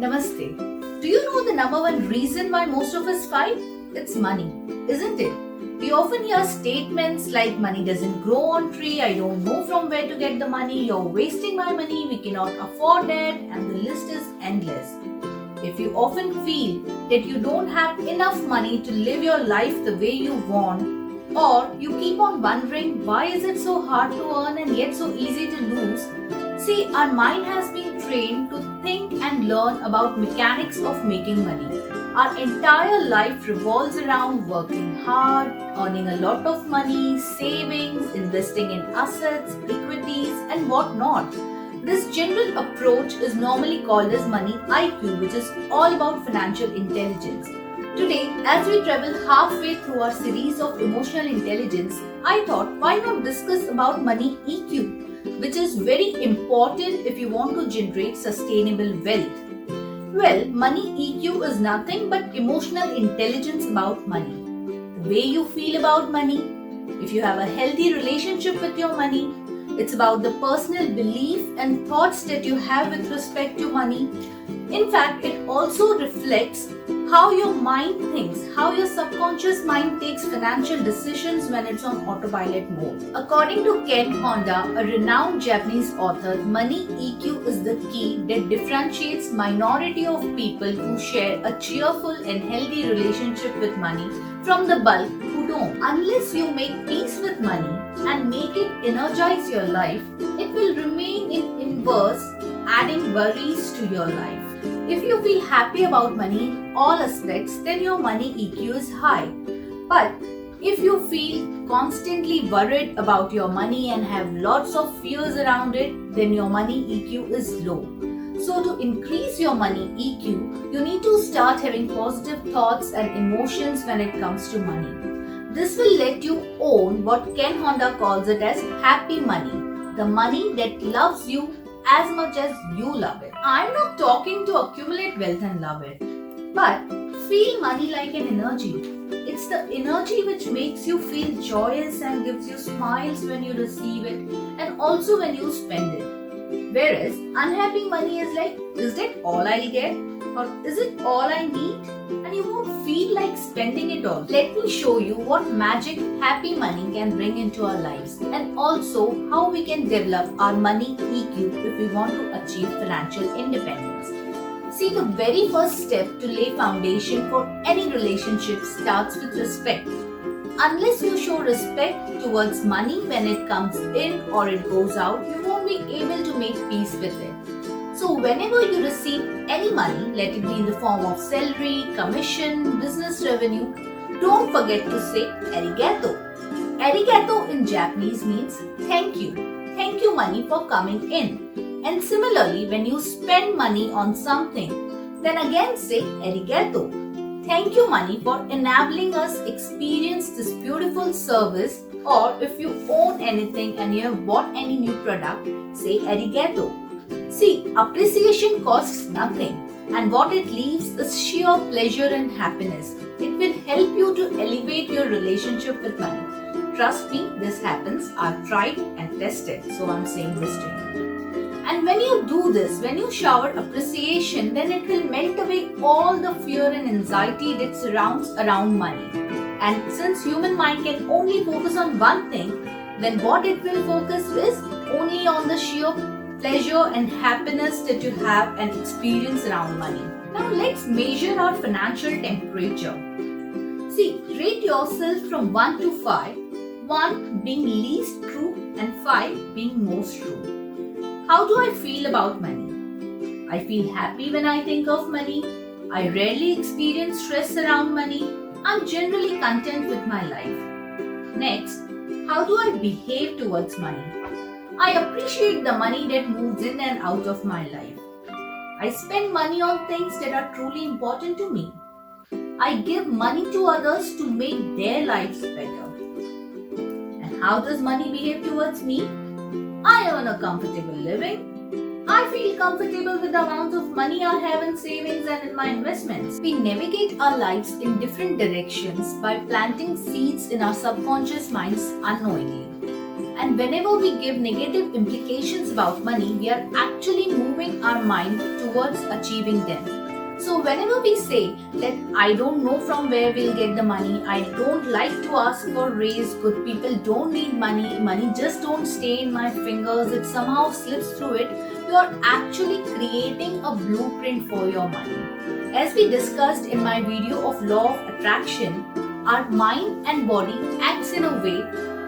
Namaste. Do you know the number one reason why most of us fight? It's money, isn't it? We often hear statements like money doesn't grow on tree, I don't know from where to get the money, you're wasting my money, we cannot afford it, and the list is endless. If you often feel that you don't have enough money to live your life the way you want, or you keep on wondering why is it so hard to earn and yet so easy to lose, see, our mind has been trained to think and learn about mechanics of making money. Our entire life revolves around working hard, earning a lot of money, savings, investing in assets, equities, and whatnot. This general approach is normally called as money IQ, which is all about financial intelligence. Today, as we travel halfway through our series of emotional intelligence, I thought why not discuss about money EQ, which is very important if you want to generate sustainable wealth. Well, money EQ is nothing but emotional intelligence about money. The way you feel about money, if you have a healthy relationship with your money, it's about the personal belief and thoughts that you have with respect to money. In fact, it also reflects how your mind thinks, how your subconscious mind takes financial decisions when it's on autopilot mode. According to Ken Honda, a renowned Japanese author, money EQ is the key that differentiates minority of people who share a cheerful and healthy relationship with money from the bulk who don't. Unless you make peace with money and make it energize your life, it will remain in inverse, adding worries to your life. If you feel happy about money in all aspects, then your money EQ is high. But if you feel constantly worried about your money and have lots of fears around it, then your money EQ is low. So to increase your money EQ, you need to start having positive thoughts and emotions when it comes to money. This will let you own what Ken Honda calls it as happy money, the money that loves you as much as you love it. I'm not talking to accumulate wealth and love it, but feel money like an energy. It's the energy which makes you feel joyous and gives you smiles when you receive it and also when you spend it. Whereas unhappy money is like, is that all I'll get? Or is it all I need? And you won't feel like spending it all. Let me show you what magic happy money can bring into our lives and also how we can develop our money EQ if we want to achieve financial independence. See, the very first step to lay foundation for any relationship starts with respect. Unless you show respect towards money when it comes in or it goes out, you won't be able to make peace with it. So whenever you receive any money, let it be in the form of salary, commission, business revenue, don't forget to say arigato. Arigato in Japanese means thank you. Thank you money for coming in. And similarly, when you spend money on something, then again say arigato. Thank you money for enabling us experience this beautiful service, or if you own anything and you have bought any new product, say arigato. See, appreciation costs nothing, and what it leaves is sheer pleasure and happiness. It will help you to elevate your relationship with money. Trust me, this happens. I've tried and tested, so I'm saying this to you. And when you do this, when you shower appreciation, then it will melt away all the fear and anxiety that surrounds around money. And since human mind can only focus on one thing, then what it will focus is only on the sheer pleasure and happiness that you have and experience around money. Now let's measure our financial temperature. See, rate yourself from 1 to 5, 1 being least true and 5 being most true. How do I feel about money? I feel happy when I think of money. I rarely experience stress around money. I'm generally content with my life. Next, how do I behave towards money? I appreciate the money that moves in and out of my life. I spend money on things that are truly important to me. I give money to others to make their lives better. And how does money behave towards me? I earn a comfortable living. I feel comfortable with the amount of money I have in savings and in my investments. We navigate our lives in different directions by planting seeds in our subconscious minds unknowingly. And whenever we give negative implications about money, we are actually moving our mind towards towards achieving them. So whenever we say that I don't know from where we'll get the money, I don't like to ask for raise, good people don't need money just don't stay in my fingers, it somehow slips through it, you are actually creating a blueprint for your money. As we discussed in my video of law of attraction, our mind and body acts in a way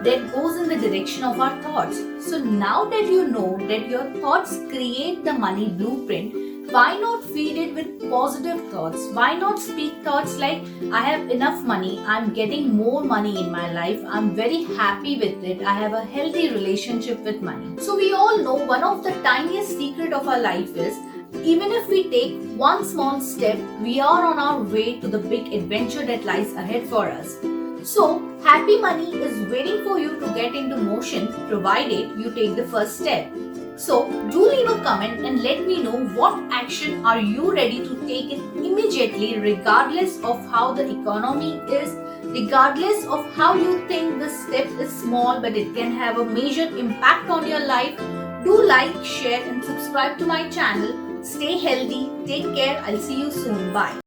that goes in the direction of our thoughts. So now that you know that your thoughts create the money blueprint, why not feed it with positive thoughts? Why not speak thoughts like, I have enough money, I'm getting more money in my life, I'm very happy with it, I have a healthy relationship with money. So we all know one of the tiniest secret of our life is, even if we take one small step, we are on our way to the big adventure that lies ahead for us. So, happy money is waiting for you to get into motion provided you take the first step. So, do leave a comment and let me know what action are you ready to take it immediately, regardless of how the economy is, regardless of how you think this step is small but it can have a major impact on your life. Do like, share and subscribe to my channel. Stay healthy, take care, I'll see you soon, bye.